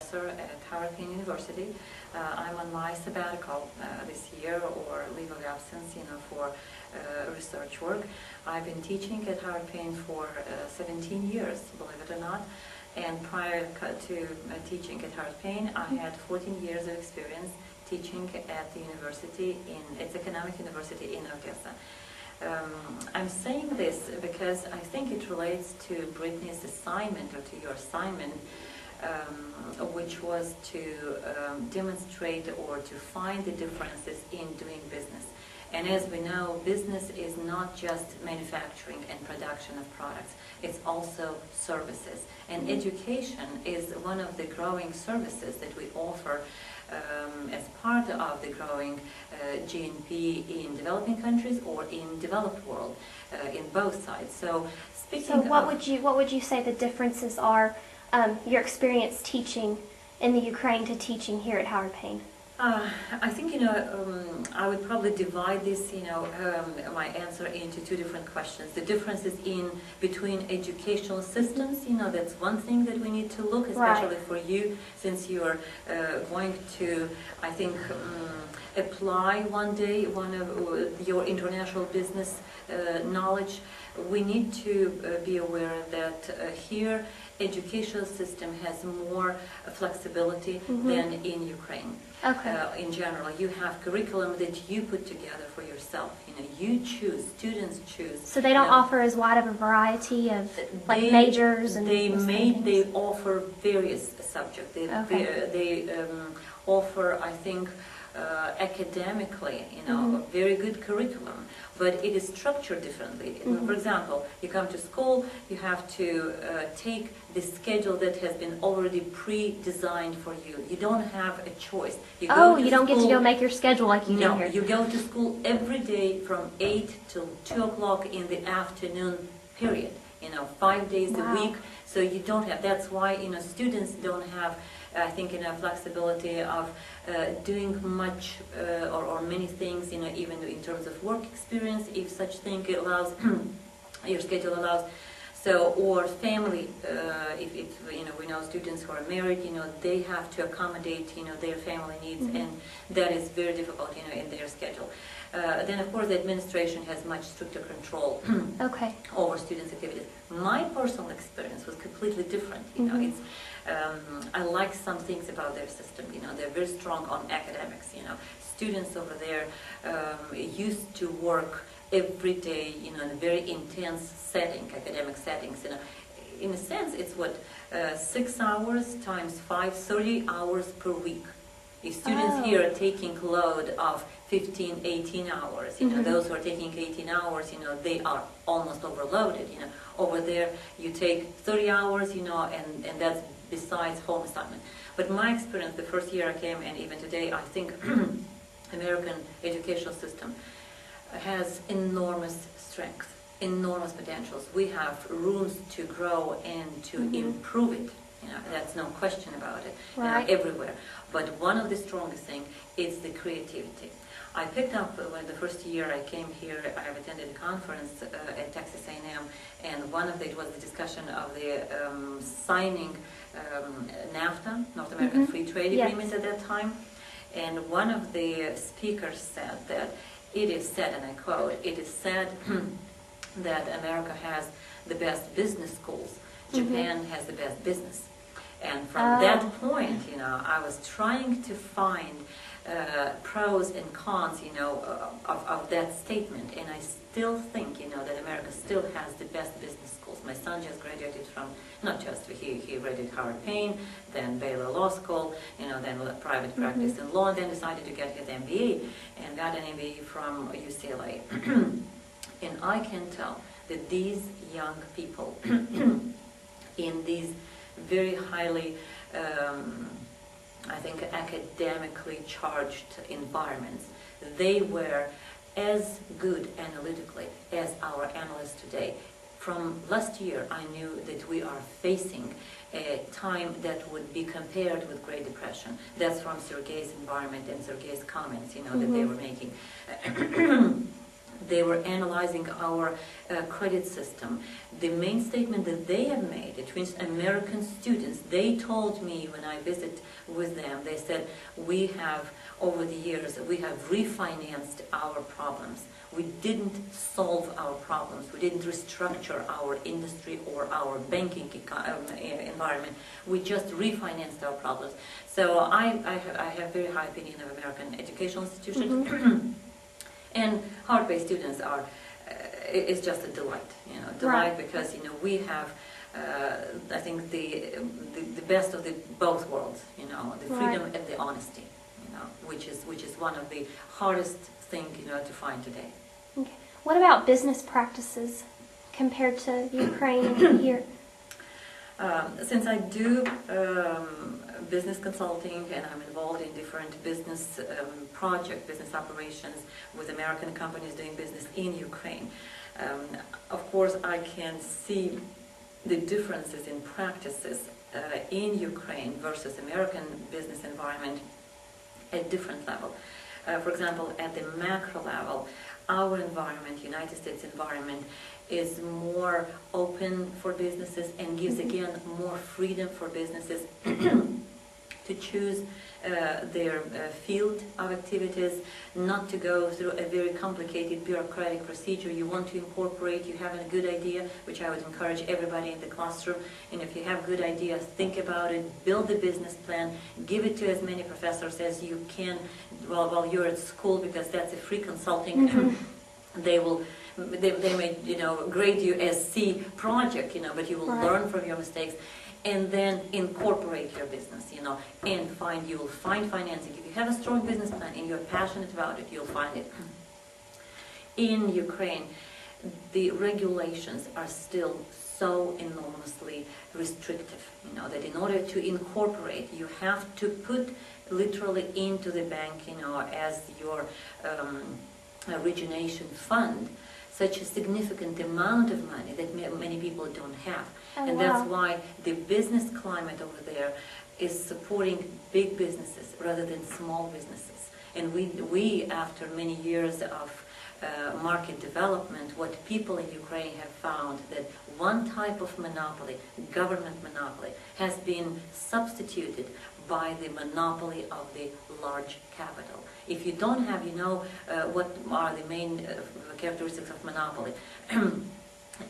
professor at Howard University. I'm on my sabbatical this year, or leave of absence, for research work. I've been teaching at Howard Payne for 17 years, believe it or not. And prior to teaching at Howard Payne, I had 14 years of experience teaching at the university it's economic university in Odessa. I'm saying this because I think it relates to Brittany's assignment, or to your assignment, which was to demonstrate or to find the differences in doing business. And as we know, business is not just manufacturing and production of products, it's also services. And education is one of the growing services that we offer as part of the growing GNP in developing countries or in developed world, in both sides. So what would you say the differences are, your experience teaching in the Ukraine to teaching here at Howard Payne? I think, I would probably divide this, my answer into two different questions. The differences between educational systems, that's one thing that we need to look, especially for you, since you're going to, I think, apply one day one of your international business knowledge. We need to be aware that here, educational system has more flexibility than in Ukraine. Okay. In general, you have curriculum that you put together for yourself. You choose, students choose. So they don't offer as wide of a variety of majors and they offer various subjects. They offer, I think, academically, very good curriculum, but it is structured differently. For example, you come to school, you have to take the schedule that has been already pre-designed for you. You don't have a choice. You don't get to go make your schedule like you do here. You go to school every day from 8 till 2 o'clock in the afternoon period, 5 days a week. So you don't have, that's why, students don't have, I think, flexibility of doing much or many things, even in terms of work experience, if such thing allows, your schedule allows. So, or family, if we know students who are married, they have to accommodate, their family needs, and that is very difficult, in their schedule. Then, of course, the administration has much stricter control over students' activities. My personal experience was completely different. It's I like some things about their system. They're very strong on academics. Students over there used to work every day, in a very intense setting, academic settings. In a sense, it's 6 hours times 5, 30 hours per week. If students here are taking load of 15, 18 hours, those who are taking 18 hours, they are almost overloaded. Over there, you take 30 hours, and that's besides home assignment. But my experience, the first year I came, and even today, I think American educational system has enormous strength, enormous potentials. We have rooms to grow and to improve it. That's no question about it. Everywhere. But one of the strongest things is the creativity. I picked up when the first year I came here, I have attended a conference at Texas A&M, and one of it was the discussion of the signing NAFTA, North American Free Trade Agreement at that time. And one of the speakers said that it is said, and I quote, it is said that America has the best business schools. Japan has the best business. And from that point, I was trying to find pros and cons, of that statement. And I still think, that America still has the best business schools. My son just graduated from, not just, he read at Howard Payne, then Baylor Law School, then private practice in law, and then decided to get his MBA, and got an MBA from UCLA. And I can tell that these young people in these very highly, I think, academically charged environments, they were as good analytically as our analysts today. From last year, I knew that we are facing a time that would be compared with Great Depression. That's from Sergei's environment and Sergei's comments, that they were making. They were analyzing our credit system. The main statement that they have made, it means American students, they told me when I visit with them, they said, we have, over the years, we have refinanced our problems. We didn't solve our problems. We didn't restructure our industry or our banking environment. We just refinanced our problems. So I have very high opinion of American educational institutions. Mm-hmm. And hard-based students are, it's just a delight, delight, right. Because, we have, I think, the best of both worlds, the freedom, right. And the honesty, which is one of the hardest things, to find today. Okay. What about business practices compared to Ukraine and here? Since I do business consulting and I'm involved in different business business operations with American companies doing business in Ukraine, of course I can see the differences in practices in Ukraine versus American business environment at different level. For example, at the macro level, our environment, United States environment, is more open for businesses and gives, again, more freedom for businesses to choose their field of activities, not to go through a very complicated bureaucratic procedure. You want to incorporate, you have a good idea, which I would encourage everybody in the classroom, and if you have good ideas, think about it, build a business plan, give it to as many professors as you can while you're at school, because that's a free consulting. Mm-hmm. They may grade you as C project, but you will right. learn from your mistakes, and then incorporate your business, and you will find financing. If you have a strong business plan and you're passionate about it, you'll find it. In Ukraine, the regulations are still so enormously restrictive, that in order to incorporate, you have to put literally into the bank, as your origination fund, such a significant amount of money that many people don't have. Oh, and wow. That's why the business climate over there is supporting big businesses rather than small businesses. And we after many years of market development, what people in Ukraine have found that one type of monopoly, government monopoly, has been substituted by the monopoly of the large capital. If you don't have, what are the main characteristics of monopoly,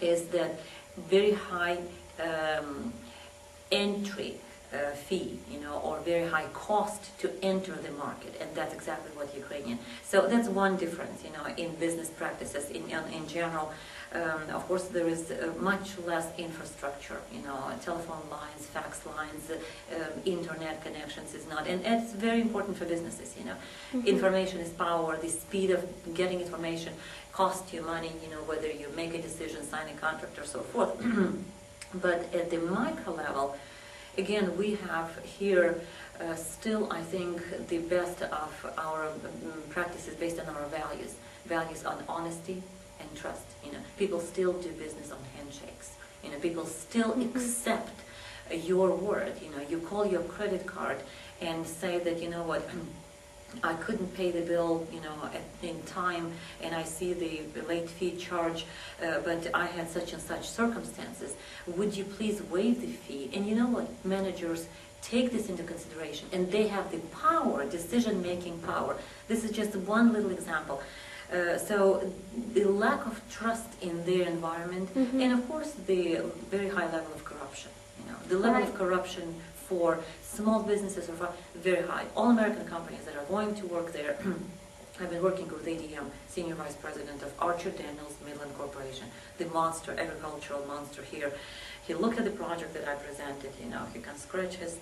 is that very high entry fee, or very high cost to enter the market, and that's exactly what Ukrainian. So that's one difference, in business practices in general. Of course, there is much less infrastructure, telephone lines, fax lines, internet connections is not, and it's very important for businesses, Mm-hmm. Information is power. The speed of getting information costs you money, whether you make a decision, sign a contract, or so forth. But at the micro level, again, we have here still, I think, the best of our practices based on our values on honesty and trust. People still do business on handshakes. People still mm-hmm. accept your word. You call your credit card and say that, what, I couldn't pay the bill, in time, and I see the late fee charge, but I had such and such circumstances. Would you please waive the fee? And you know what? Managers take this into consideration, and they have the power, decision-making power. This is just one little example. So the lack of trust in their environment, mm-hmm. and of course the very high level of corruption. The level right. of corruption for small businesses are very high. All American companies that are going to work there, I've been working with ADM, Senior Vice President of Archer Daniels Midland Corporation, the monster, agricultural monster here. He looked at the project that I presented, he can scratch his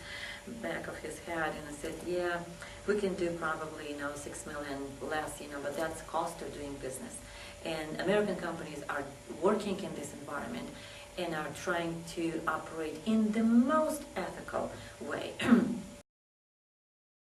back of his head, and I said, yeah, we can do probably, $6 million less, but that's cost of doing business. And American companies are working in this environment and are trying to operate in the most ethical way.